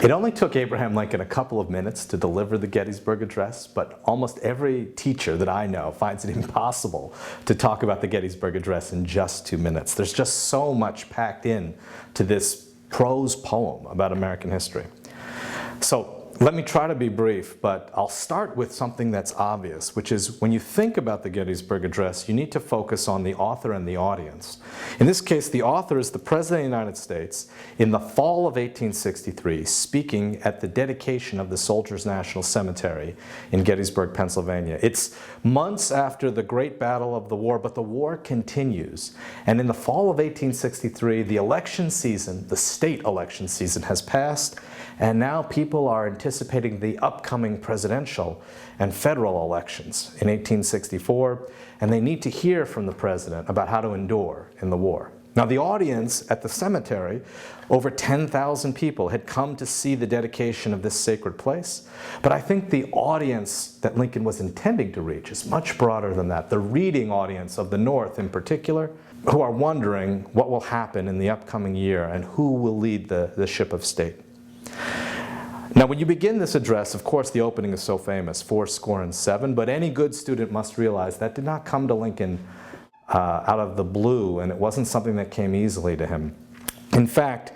It only took Abraham Lincoln a couple of minutes to deliver the Gettysburg Address, but almost every teacher that I know finds it impossible to talk about the Gettysburg Address in just 2 minutes. There's just so much packed in to this prose poem about American history. So let me try to be brief, but I'll start with something that's obvious, which is when you think about the Gettysburg Address, you need to focus on the author and the audience. In this case, the author is the President of the United States in the fall of 1863, speaking at the dedication of the Soldiers' National Cemetery in Gettysburg, Pennsylvania. It's months after the great battle of the war, but the war continues. And in the fall of 1863, the election season, the state election season, has passed, and now people are anticipating the upcoming presidential and federal elections in 1864, and they need to hear from the president about how to endure in the war. Now, the audience at the cemetery, over 10,000 people, had come to see the dedication of this sacred place, but I think the audience that Lincoln was intending to reach is much broader than that. The reading audience of the North in particular, who are wondering what will happen in the upcoming year and who will lead the ship of state. Now, when you begin this address, of course, the opening is so famous, 4score and 7, but any good student must realize that did not come to Lincoln out of the blue, and it wasn't something that came easily to him. In fact,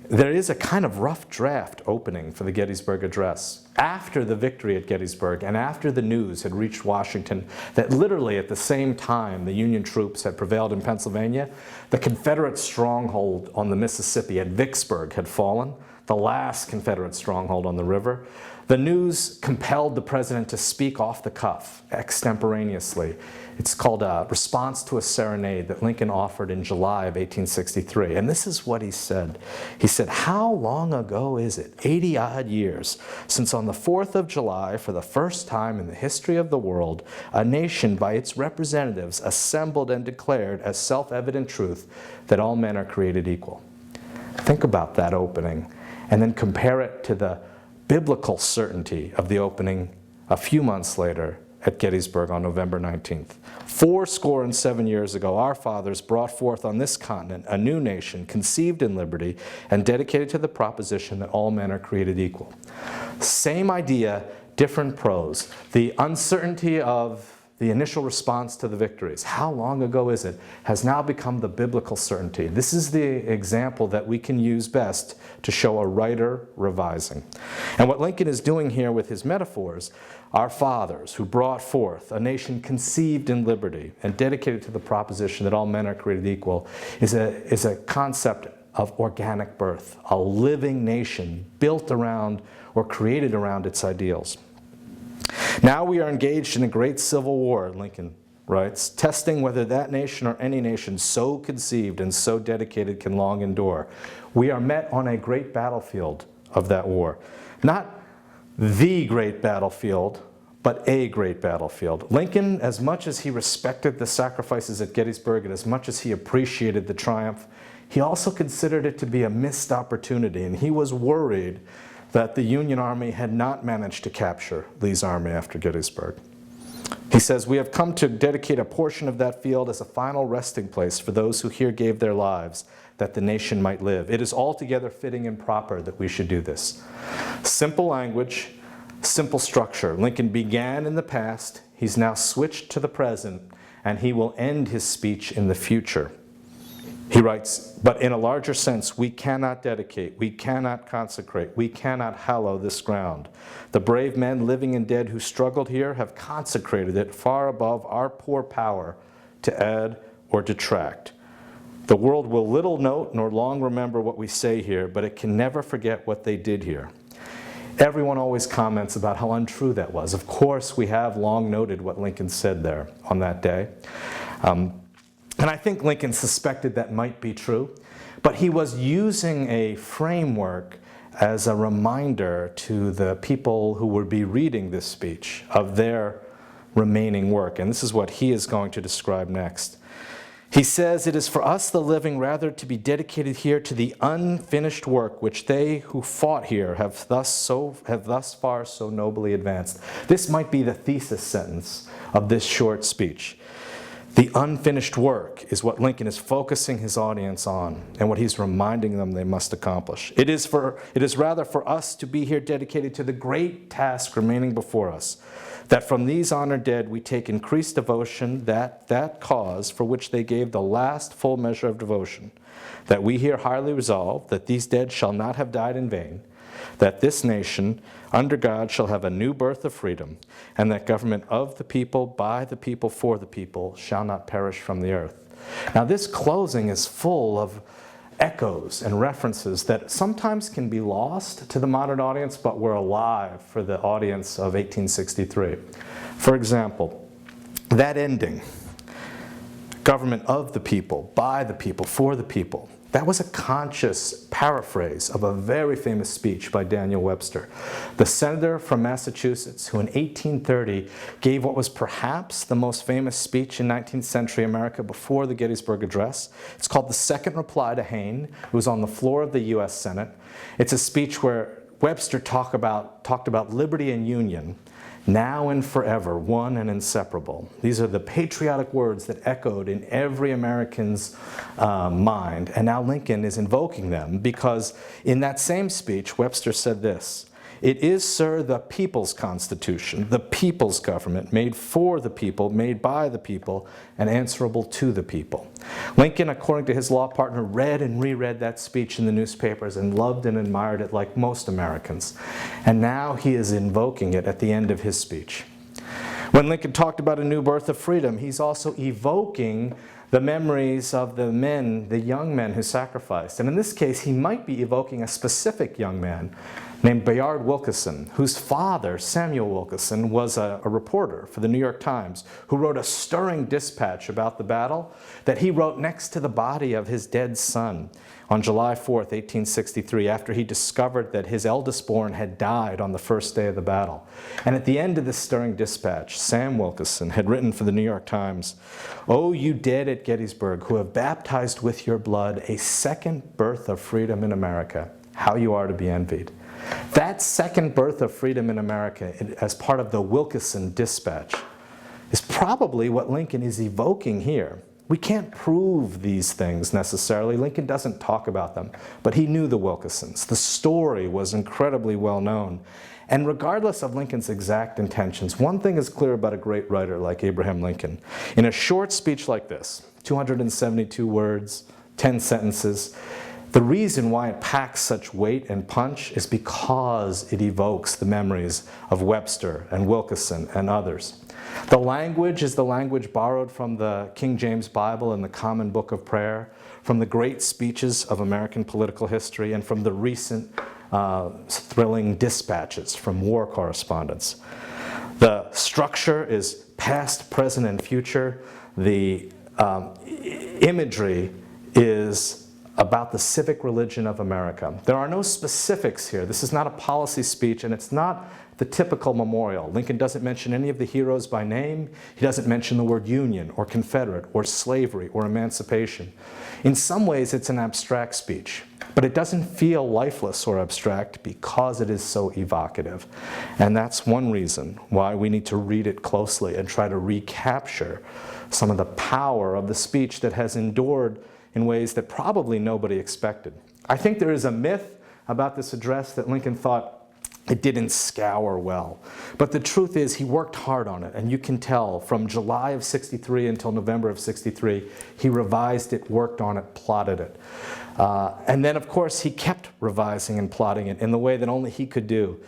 there is a kind of rough draft opening for the Gettysburg Address after the victory at Gettysburg and after the news had reached Washington that literally at the same time the Union troops had prevailed in Pennsylvania, the Confederate stronghold on the Mississippi at Vicksburg had fallen, the last Confederate stronghold on the river. The news compelled the president to speak off the cuff, extemporaneously. It's called a response to a serenade that Lincoln offered in July of 1863. And this is what he said. He said, "How long ago is it, 80-odd years, since on the 4th of July, for the first time in the history of the world, a nation by its representatives assembled and declared as self-evident truth that all men are created equal." Think about that opening, and then compare it to the biblical certainty of the opening a few months later at Gettysburg on November 19th. 4score and 7 years ago, our fathers brought forth on this continent a new nation, conceived in liberty and dedicated to the proposition that all men are created equal. Same idea, different prose. The uncertainty of the initial response to the victories, how long ago is it, has now become the biblical certainty. This is the example that we can use best to show a writer revising. And what Lincoln is doing here with his metaphors, our fathers who brought forth a nation conceived in liberty and dedicated to the proposition that all men are created equal, is a concept of organic birth, a living nation built around or created around its ideals. Now we are engaged in a great civil war, Lincoln writes, testing whether that nation or any nation so conceived and so dedicated can long endure. We are met on a great battlefield of that war. Not the great battlefield, but a great battlefield. Lincoln, as much as he respected the sacrifices at Gettysburg and as much as he appreciated the triumph, he also considered it to be a missed opportunity, and he was worried that the Union Army had not managed to capture Lee's army after Gettysburg. He says, "We have come to dedicate a portion of that field as a final resting place for those who here gave their lives, that the nation might live. It is altogether fitting and proper that we should do this." Simple language, simple structure. Lincoln began in the past, he's now switched to the present, and he will end his speech in the future. He writes, "But in a larger sense, we cannot dedicate, we cannot consecrate, we cannot hallow this ground. The brave men, living and dead, who struggled here have consecrated it far above our poor power to add or detract. The world will little note nor long remember what we say here, but it can never forget what they did here." Everyone always comments about how untrue that was. Of course, we have long noted what Lincoln said there on that day. And I think Lincoln suspected that might be true, but he was using a framework as a reminder to the people who would be reading this speech of their remaining work. And this is what he is going to describe next. He says, "It is for us the living rather to be dedicated here to the unfinished work which they who fought here have thus far so nobly advanced." This might be the thesis sentence of this short speech. The unfinished work is what Lincoln is focusing his audience on and what he's reminding them they must accomplish. It is rather for us to be here dedicated to the great task remaining before us, that from these honored dead we take increased devotion, that cause for which they gave the last full measure of devotion, that we here highly resolve that these dead shall not have died in vain, that this nation, under God, shall have a new birth of freedom, and that government of the people, by the people, for the people, shall not perish from the earth. Now, this closing is full of echoes and references that sometimes can be lost to the modern audience, but were alive for the audience of 1863. For example, that ending, government of the people, by the people, for the people, that was a conscious paraphrase of a very famous speech by Daniel Webster, the senator from Massachusetts who in 1830 gave what was perhaps the most famous speech in 19th century America before the Gettysburg Address. It's called the Second Reply to Haines. It was on the floor of the U.S. Senate. It's a speech where Webster talked about liberty and union, now and forever, one and inseparable. These are the patriotic words that echoed in every American's mind, and now Lincoln is invoking them because in that same speech, Webster said this: "It is, sir, the people's Constitution, the people's government, made for the people, made by the people, and answerable to the people." Lincoln, according to his law partner, read and reread that speech in the newspapers and loved and admired it like most Americans. And now he is invoking it at the end of his speech. When Lincoln talked about a new birth of freedom, he's also evoking the memories of the men, the young men who sacrificed. And in this case, he might be evoking a specific young man named Bayard Wilkinson, whose father, Samuel Wilkinson, was a reporter for the New York Times, who wrote a stirring dispatch about the battle that he wrote next to the body of his dead son on July 4th, 1863, after he discovered that his eldest born had died on the first day of the battle. And at the end of this stirring dispatch, Sam Wilkinson had written for the New York Times, "O you dead at Gettysburg, who have baptized with your blood a second birth of freedom in America, how you are to be envied." That second birth of freedom in America, as part of the Wilkinson dispatch, is probably what Lincoln is evoking here. We can't prove these things necessarily. Lincoln doesn't talk about them, but he knew the Wilkinsons. The story was incredibly well known. And regardless of Lincoln's exact intentions, one thing is clear about a great writer like Abraham Lincoln. In a short speech like this, 272 words, 10 sentences, the reason why it packs such weight and punch is because it evokes the memories of Webster and Wilkinson and others. The language is the language borrowed from the King James Bible and the Common Book of Prayer, from the great speeches of American political history, and from the recent thrilling dispatches from war correspondents. The structure is past, present, and future. The imagery is about the civic religion of America. There are no specifics here. This is not a policy speech, and it's not the typical memorial. Lincoln doesn't mention any of the heroes by name. He doesn't mention the word Union or Confederate or slavery or emancipation. In some ways, it's an abstract speech, but it doesn't feel lifeless or abstract because it is so evocative. And that's one reason why we need to read it closely and try to recapture some of the power of the speech that has endured in ways that probably nobody expected. I think there is a myth about this address that Lincoln thought it didn't scour well. But the truth is he worked hard on it, and you can tell from July of 63 until November of 63, he revised it, worked on it, plotted it. And then, of course, he kept revising and plotting it in the way that only he could do.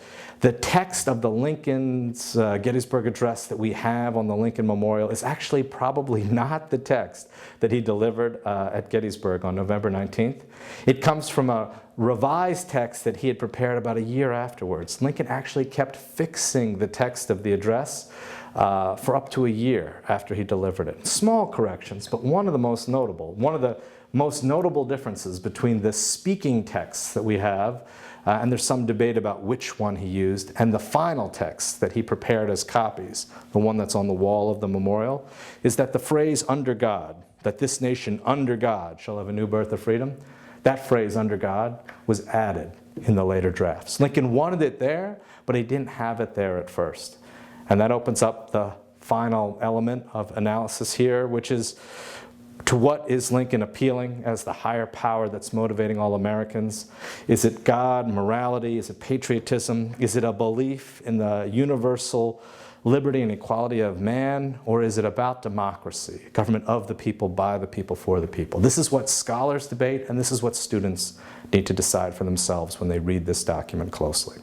The text of the Lincoln's Gettysburg Address that we have on the Lincoln Memorial is actually probably not the text that he delivered at Gettysburg on November 19th. It comes from a revised text that he had prepared about a year afterwards. Lincoln actually kept fixing the text of the address for up to a year after he delivered it. Small corrections, but one of the most notable differences between the speaking texts that we have, and there's some debate about which one he used, and the final text that he prepared as copies, the one that's on the wall of the memorial, is that the phrase "under God," that this nation under God shall have a new birth of freedom, that phrase "under God" was added in the later drafts. Lincoln wanted it there, but he didn't have it there at first. And that opens up the final element of analysis here, which is, to what is Lincoln appealing as the higher power that's motivating all Americans? Is it God, morality? Is it patriotism? Is it a belief in the universal liberty and equality of man? Or is it about democracy, government of the people, by the people, for the people? This is what scholars debate, and this is what students need to decide for themselves when they read this document closely.